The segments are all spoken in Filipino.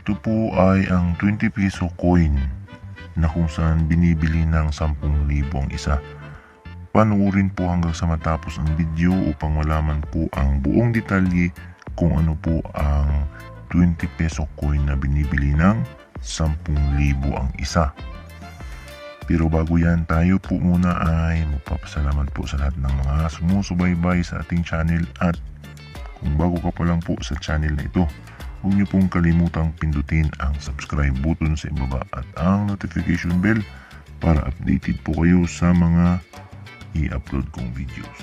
Ito po ay ang 20 peso coin na kung saan binibili ng 10,000 ang isa. Panoorin po hanggang sa matapos ang video upang malaman po ang buong detalye kung ano po ang 20 peso coin na binibili ng 10,000 ang isa. Pero bago yan, tayo po muna ay magpapasalamat po sa lahat ng mga sumusubaybay sa ating channel, at kung bago ka pa lang po sa channel na ito, huwag niyo pong kalimutang pindutin ang subscribe button sa ibaba at ang notification bell para updated po kayo sa mga i-upload kong videos.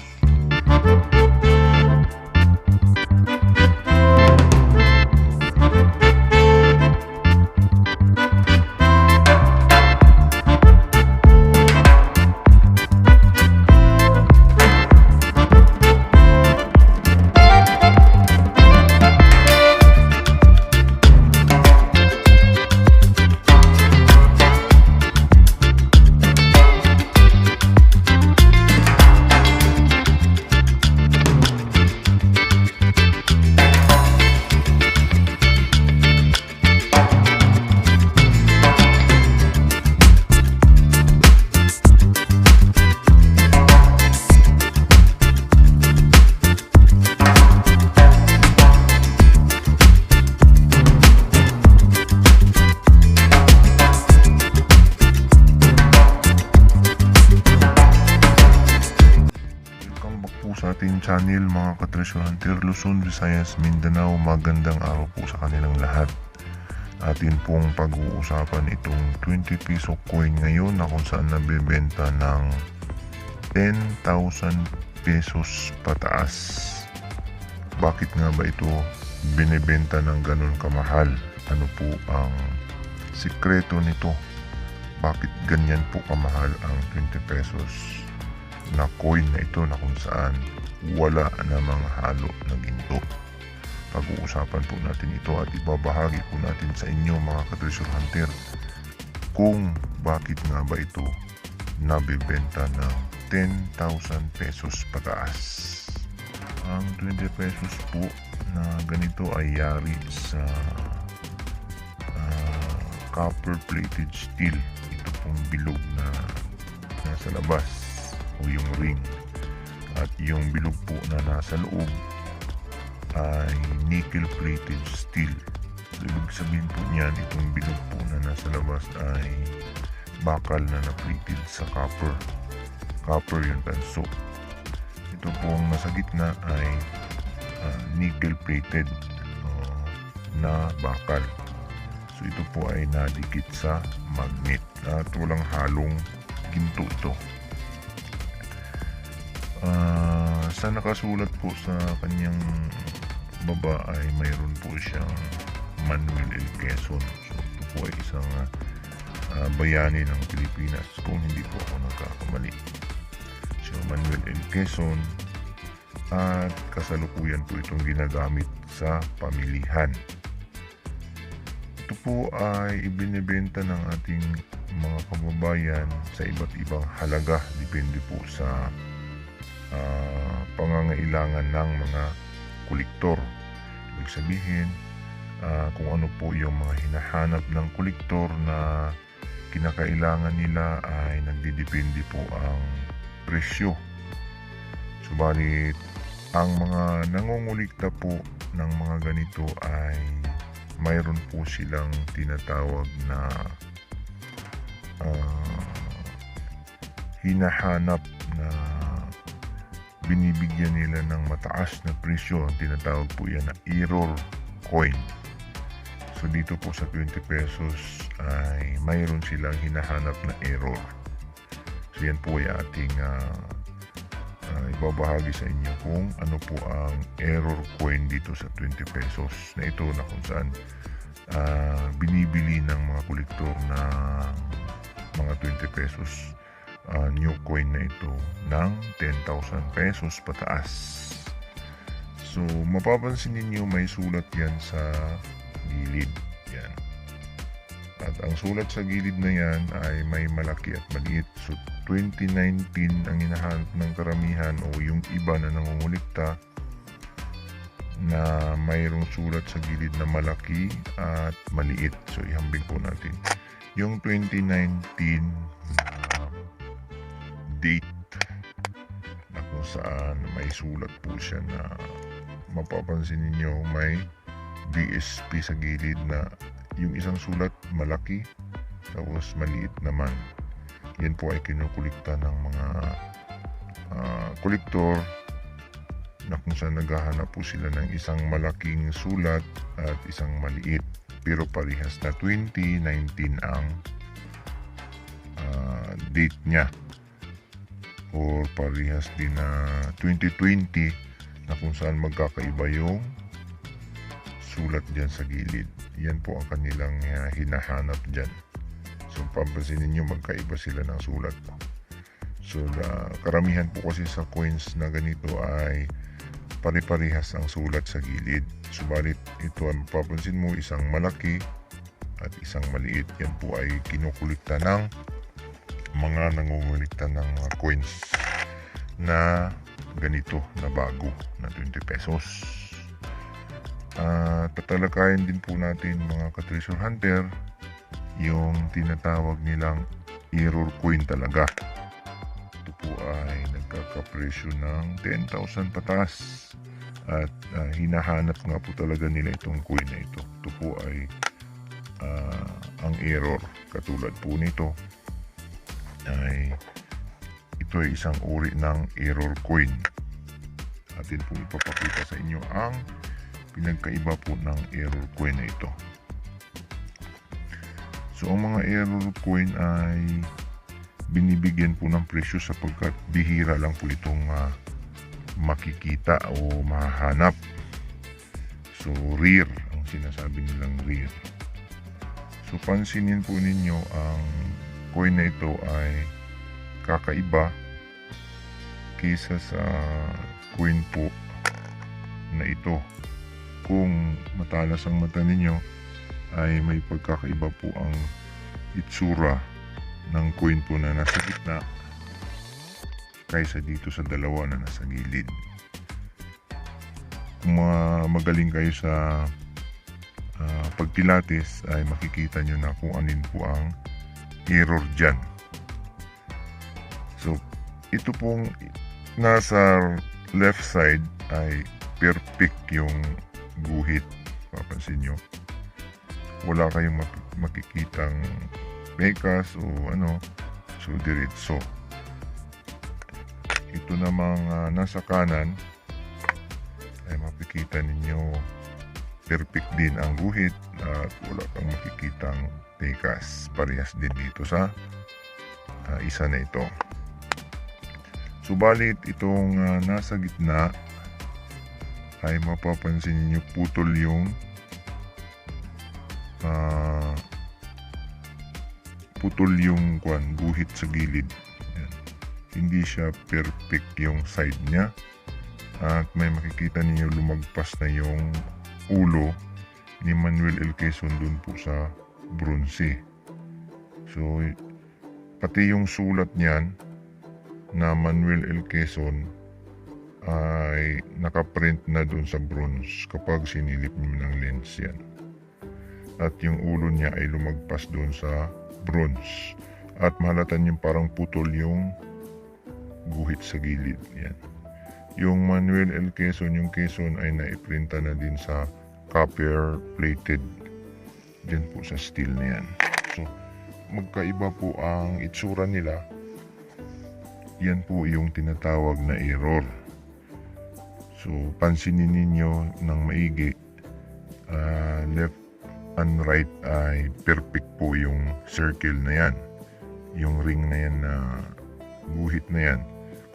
Sa ating channel mga ka-treasure hunter, Luzon, Visayas, Mindanao, magandang araw po sa kanilang lahat. Atin pong pag-uusapan itong 20 peso coin ngayon na kung saan nabibenta ng 10,000 pesos pataas. Bakit nga ba ito binibenta ng ganun kamahal? Ano po ang sikreto nito? Bakit ganyan po kamahal ang 20 pesos na coin na ito na kung saan wala namang halo na ginto? Pag-uusapan po natin ito at ibabahagi po natin sa inyo mga ka-treasure hunter kung bakit nga ba ito nabibenta ng 10,000 pesos pataas. Ang 20 pesos po na ganito ay yari sa copper plated steel. Ito pong bilog na nasa labas o yung ring, at yung bilog po na nasa loob ay nickel plated steel. So, ibig sabihin po niyan, itong bilog po na nasa labas ay bakal na na-plated sa copper yung tanso. Ito pong nasa gitna ay nickel plated na bakal. So ito po ay nadikit sa magnet at walang halong ginto ito. Sa nakasulat po sa kanyang baba ay mayroon po siyang Manuel L. Quezon. So ito po ay isang bayani ng Pilipinas kung hindi po ako nagkakamali. So Manuel L. Quezon, at kasalukuyan po itong ginagamit sa pamilihan. Ito po ay ibinebenta ng ating mga kababayan sa iba't ibang halaga, depende po sa pangangailangan ng mga kolektor. Ibig sabihin, kung ano po yung mga hinahanap ng kolektor na kinakailangan nila ay nagdidepende po ang presyo. Subalit, ang mga nangungulikta po ng mga ganito ay mayroon po silang tinatawag na hinahanap na binibigyan nila ng mataas na presyo. Ang tinatawag po yan na error coin. So dito po sa 20 pesos ay mayroon silang hinahanap na error. So yan po ay ating ibabahagi sa inyo kung ano po ang error coin dito sa 20 pesos na ito, na kung saan binibili ng mga kolektor na mga 20 pesos new coin na ito ng 10,000 pesos pataas. So mapapansin ninyo may sulat yan sa gilid. Yan. At ang sulat sa gilid na yan ay may malaki at maliit. So 2019 ang hinahanap ng karamihan o yung iba na nangungulikta na mayroong sulat sa gilid na malaki at maliit. So ihambing po natin yung 2019 na date na kung saan may sulat po siya na mapapansin ninyo may BSP sa gilid na yung isang sulat malaki tapos maliit naman. Yan po ay kinukulikta ng mga kolektor na kung saan naghahanap po sila ng isang malaking sulat at isang maliit, pero parehas na 2019 ang date niya, or parehas din na 2020 na kung saan magkakaiba yung sulat dyan sa gilid. Yan po ang kanilang hinahanap dyan. So papansinin nyo magkaiba sila ng sulat. So karamihan po kasi sa coins na ganito ay pare-parehas ang sulat sa gilid. Subalit ito ang mapapansin mo, isang malaki at isang maliit. Yan po ay kinukulikta ng mga nangungulikta ng mga coins na ganito na bago na 20 pesos. Tatalakayin din po natin mga ka-treasure hunter yung tinatawag nilang error coin talaga. Ito po ay nagkakapresyo ng 10,000 pataas at hinahanap nga po talaga nila itong coin na ito. Ito po ay ang error. Katulad po nito ay ito ay isang uri ng error coin. Atin po ipapakita sa inyo ang pinagkaiba po ng error coin na ito. So ang mga error coin ay binibigyan po ng presyo sapagkat bihira lang po itong makikita o mahanap. So rare ang sinasabi nilang rare. So pansinin po ninyo ang coin na ito ay kakaiba kaysa sa coin po na ito. Kung matalas ang mata ninyo ay may pagkakaiba po ang itsura ng coin po na nasa gitna kaysa dito sa dalawa na nasa gilid. Kung magaling kayo sa pagpilates ay makikita nyo na kung anin po ang error dyan. So ito pong nasa left side ay perfect yung guhit. Papansin nyo wala kayong makikitang pekas o ano, so diretso. Ito namang nasa kanan ay makikita ninyo perfect din ang guhit at wala kang makikitang pekas. Parehas din dito sa isa na ito. Subalit itong nasa gitna ay mapapansin niyo putol yung guhit sa gilid. Yan. Hindi siya perfect yung side niya at may makikita niyo lumagpas na yung ulo ni Manuel L. Quezon dun po sa bronze. So pati yung sulat niyan na Manuel L. Quezon ay nakaprint na dun sa bronze kapag sinilip mo ng lens yan. At yung ulo niya ay lumagpas dun sa bronze. At mahalatan yung parang putol yung guhit sa gilid. Yan. Yung Manuel L. Quezon, yung Quezon ay naiprinta na din sa copper plated din po sa steel na yan. So magkaiba po ang itsura nila. Yan po yung tinatawag na error. So pansinin ninyo ng maigi, left and right ay perfect po yung circle na yan, yung ring na yan na guhit na yan.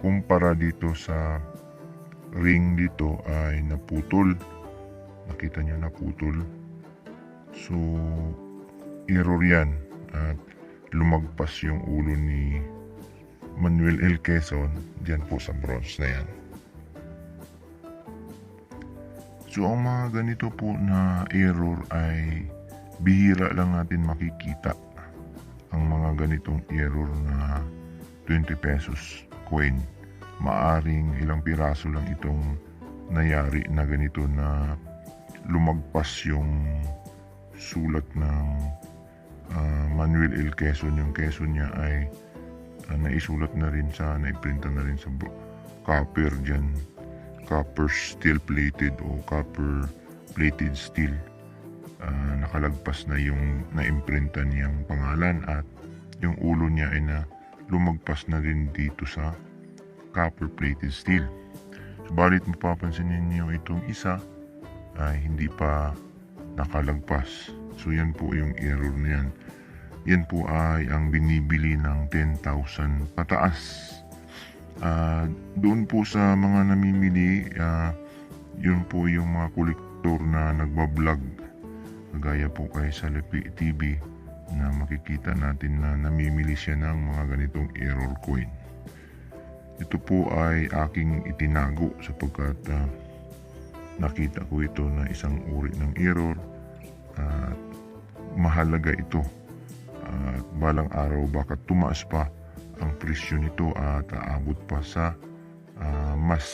Kumpara dito sa ring dito ay naputol. Nakita nyo naputol. So error yan at lumagpas yung ulo ni Manuel L. Quezon dyan po sa bronze na yan. So ang mga ganito po na error ay bihira lang natin makikita. Ang mga ganitong error na 20 pesos coin. Maaring ilang piraso lang itong nayari na ganito na lumagpas yung sulat ng Manuel L. Quezon. Yung Quezon niya ay naisulat na rin naiprinta na rin sa copper dyan, copper steel plated o copper plated steel. Nakalagpas na yung naimprinta niyang pangalan at yung ulo niya ay lumagpas na rin dito sa copper plated steel. Subalit mapapansin ninyo itong isa ay hindi pa nakalagpas. So yan po yung error niyan. Yan po ay ang binibili ng 10,000 pataas. Doon po sa mga namimili, yun po yung mga kolektor na nagbablog. Kagaya po kay Salapi TV na makikita natin na namimili siya ng mga ganitong error coin. Ito po ay aking itinago sapagkat nakita ko ito na isang uri ng error at mahalaga ito. At balang araw baka tumaas pa ang presyo nito at aabot pa sa mas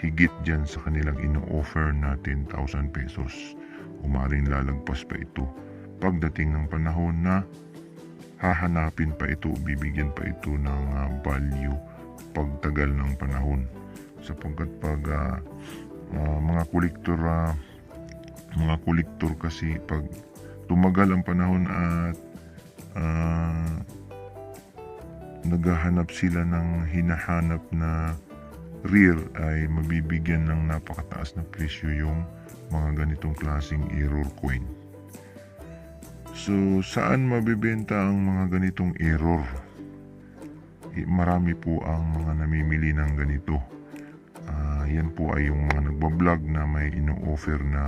higit dyan sa kanilang ino-offer na 10,000 pesos. Umaring lalagpas pa ito pagdating ng panahon na hahanapin pa ito, bibigyan pa ito ng value pagtagal ng panahon. Sapagkat pag mga kolektor kasi pag tumagal ang panahon at naghahanap sila ng hinahanap na rare, ay mabibigyan ng napakataas na presyo yung mga ganitong klaseng error coin. So, saan mabibenta ang mga ganitong error? Marami po ang mga namimili ng ganito. Yan po ay yung mga nagbablog na may ino-offer na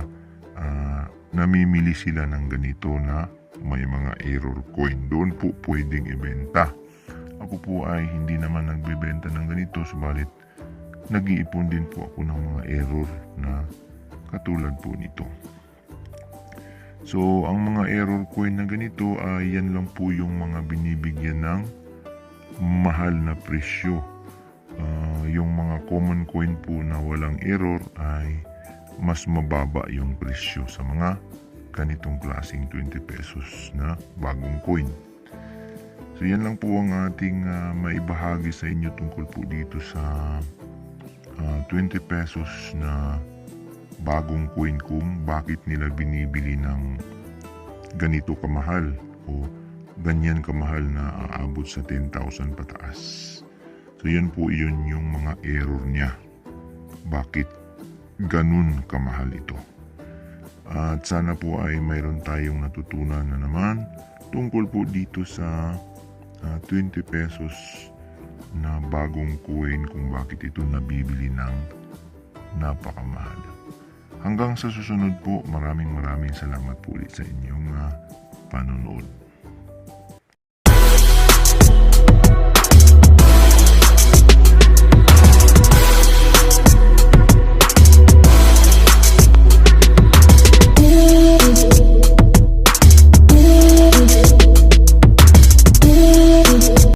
namimili sila ng ganito na may mga error coin. Doon po pwedeng ibenta. Ako po ay hindi naman nagbebenta ng ganito, subalit nag-iipon din po ako ng mga error na katulad po nito. So, ang mga error coin na ganito ay yan lang po yung mga binibigyan ng mahal na presyo. Yung mga common coin po na walang error ay mas mababa yung presyo sa mga ganitong klaseng 20 pesos na bagong coin. So, yan lang po ang ating maibahagi sa inyo tungkol po dito sa 20 pesos na bagong coin kung bakit nila binibili ng ganito kamahal o ganyan kamahal na aabot sa 10,000 pataas. So yan po yun yung mga error niya. Bakit ganun kamahal ito? At sana po ay mayroon tayong natutunan na naman tungkol po dito sa 20 pesos na bagong coin kung bakit ito nabibili ng napakamahal. Hanggang sa susunod po, maraming salamat po ulit sa inyong panonood.